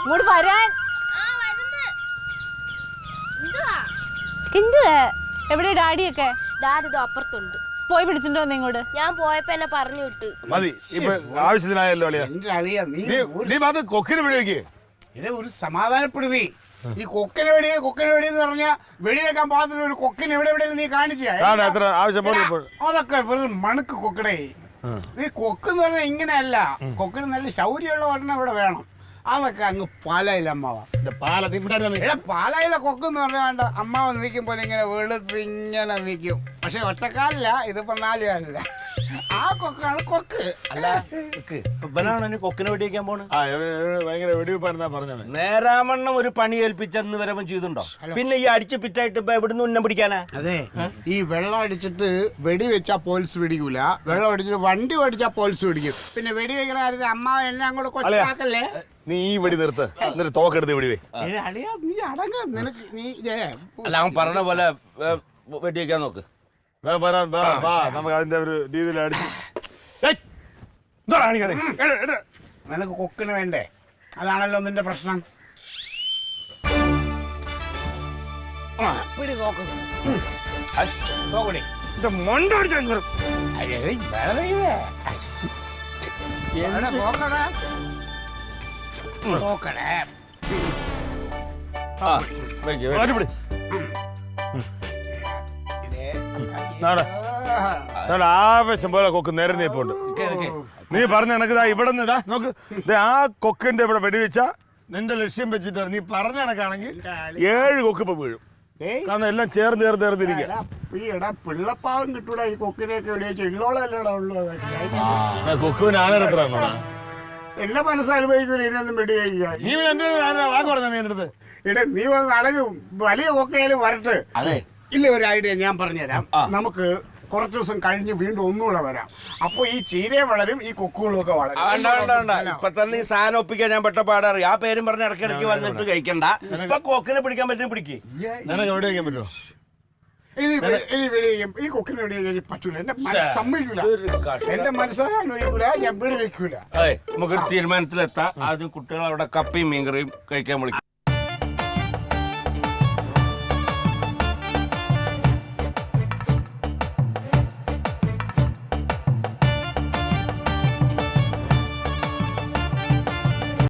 ഇങ്ങോട്ട് വരാൻ. എവിടെ ഡാഡിയൊക്കെ? ഡാഡി ഇത് അപ്പുറത്തുണ്ട്. പോയി പിടിച്ചിട്ട് വന്നേ ഇങ്ങോട്ട്. ഞാൻ പോയപ്പോ എന്നെ പറഞ്ഞു വിട്ട്. മതി, ഇപ്പൊ ആവശ്യത്തിനായല്ലോ കൊക്കിന് വെടിവെക്ക്. ഒരു സമാധാനപ്പെടുത്തി. ഈ കൊക്കിന് വെടി എന്ന് പറഞ്ഞാൽ വെടിവെക്കാൻ പാകത്തിന് ഒരു കൊക്കിന് എവിടെ നീ കാണിച്ചു. അതൊക്കെ മണുക്ക് കൊക്കടേ. ഈ കൊക്കെന്ന് പറഞ്ഞാൽ ഇങ്ങനെയല്ല. കൊക്കിന് നല്ല ശൗര്യമുള്ള ഒരെണ്ണം ഇവിടെ വേണം. അതൊക്കെ അങ്ങ് പാലായില്ല അമ്മാവ. പാലായിലെ കൊക്കെന്ന് പറഞ്ഞാൽ അമ്മാവ നിൽക്കുമ്പോൾ ഇങ്ങനെ വെളുത്ത് ഇങ്ങനെ നിൽക്കും. പക്ഷെ ഒറ്റക്കാലില്ല, ഇതിപ്പോ 4 കാലില്ല. ആ കൊക്കാണ് കൊക്ക്. അല്ല ഇവനാണ് കൊക്കിനെ വെടിവെക്കാൻ പോണ്. ഭയങ്കര വെടിവെപ്പായിരുന്നാ പറഞ്ഞത്. നേരാവണ്ണം ഒരു പണി ഏൽപ്പിച്ചെന്ന് വരവൻ ചെയ്തുണ്ടോ? പിന്നെ ഈ അടിച്ച് പിറ്റായിട്ട് ഇപ്പൊ എവിടുന്ന് ഉന്നം പിടിക്കാനാ? അതെ, ഈ വെള്ളം അടിച്ചിട്ട് വെടി വെച്ചാ പോലീസ് പിടിക്കൂല. വെള്ളം അടിച്ചിട്ട് വണ്ടി ഓടിച്ചാ പോലീസ് പിടിക്കും. പിന്നെ വെടി വെക്കണ കാര്യത്തിൽ അമ്മ എന്നെ അങ്ങോട്ട് കൊച്ചാക്കല്ലേ. നീ ഈ വെടി നിർത്ത്, എന്നിട്ട് തോക്കെടുത്ത് വെടിവേ. നീ അടങ്ങ. നിനക്ക് നീ അല്ല അവൻ പറഞ്ഞ പോലെ വെടിവെക്കാൻ നോക്ക്. നമുക്ക് അതിന്റെ ഒരു രീതിയിൽ അടിച്ചു. നിനക്ക് കൊക്കിന് വേണ്ടേ? അതാണല്ലോ നിന്റെ പ്രശ്നം. ആവശ്യം പോലെ കൊക്ക് നേരെ പോണ്ട്. നീ പറഞ്ഞ എനക്ക് ഇവിടെ നിന്ന് നോക്ക്. ആ കൊക്കിന്റെ ഇവിടെ വെടിവെച്ചാ നിന്റെ ലക്ഷ്യം വെച്ചിട്ടാണ്. നീ പറഞ്ഞ കണക്കാണെങ്കിൽ 7 കൊക്ക് ഇപ്പൊ വീഴും. കാരണം എല്ലാം ചേർന്നിരിക്കുക. പിള്ളപ്പാവം കിട്ടൂടാ ഈ കൊക്കിനെയൊക്കെ വെടിവെച്ച്. ഇള്ളോളല്ലേടാ ഉള്ളു. കൊക്കുവിന് ആനരത്രാണോ? എന്നെ മനസ്സനുഭവിക്കൂല. ഇതിനൊന്നും വെടിവെക്കുക. നീ വാക്ക് പറഞ്ഞ നീ എന്റെ അടുത്ത്. നീ നടക്കും. വലിയ കൊക്കയിലും വരട്ടെ. ഇല്ല, ഒരു ഐഡിയ ഞാൻ പറഞ്ഞുതരാം. നമുക്ക് കുറച്ചു ദിവസം കഴിഞ്ഞ് വീണ്ടും ഒന്നുകൂടെ വരാം. അപ്പൊ ഈ ചീരയും വളരും, ഈ കൊക്കുകളും ഒക്കെ വളരും. ഇപ്പൊ തന്നെ ഈ സാധനം ഒപ്പിക്കാൻ ഞാൻ പെട്ട പാടാറി. ആ പേരും പറഞ്ഞ് ഇടയ്ക്കിടയ്ക്ക് വന്നിട്ട് കഴിക്കണ്ട. ഇപ്പൊ കൊക്കിനെ പിടിക്കാൻ പറ്റും. പിടിക്ക്. നിനക്ക് എവിടെ വയ്ക്കാൻ പറ്റുമോ? ഈ കൊക്കിനെ എവിടെ പറ്റൂല. എന്റെ സമ്മതിക്കൂല. എന്റെ മനസ്സനുഭവിക്കൂല. ഞാൻ വീട് വെക്കൂല. നമുക്കൊരു തീരുമാനത്തിലെത്താം. ആദ്യം കുട്ടികൾ അവിടെ കപ്പയും മീൻകറിയും കഴിക്കാൻ വിളിക്കും.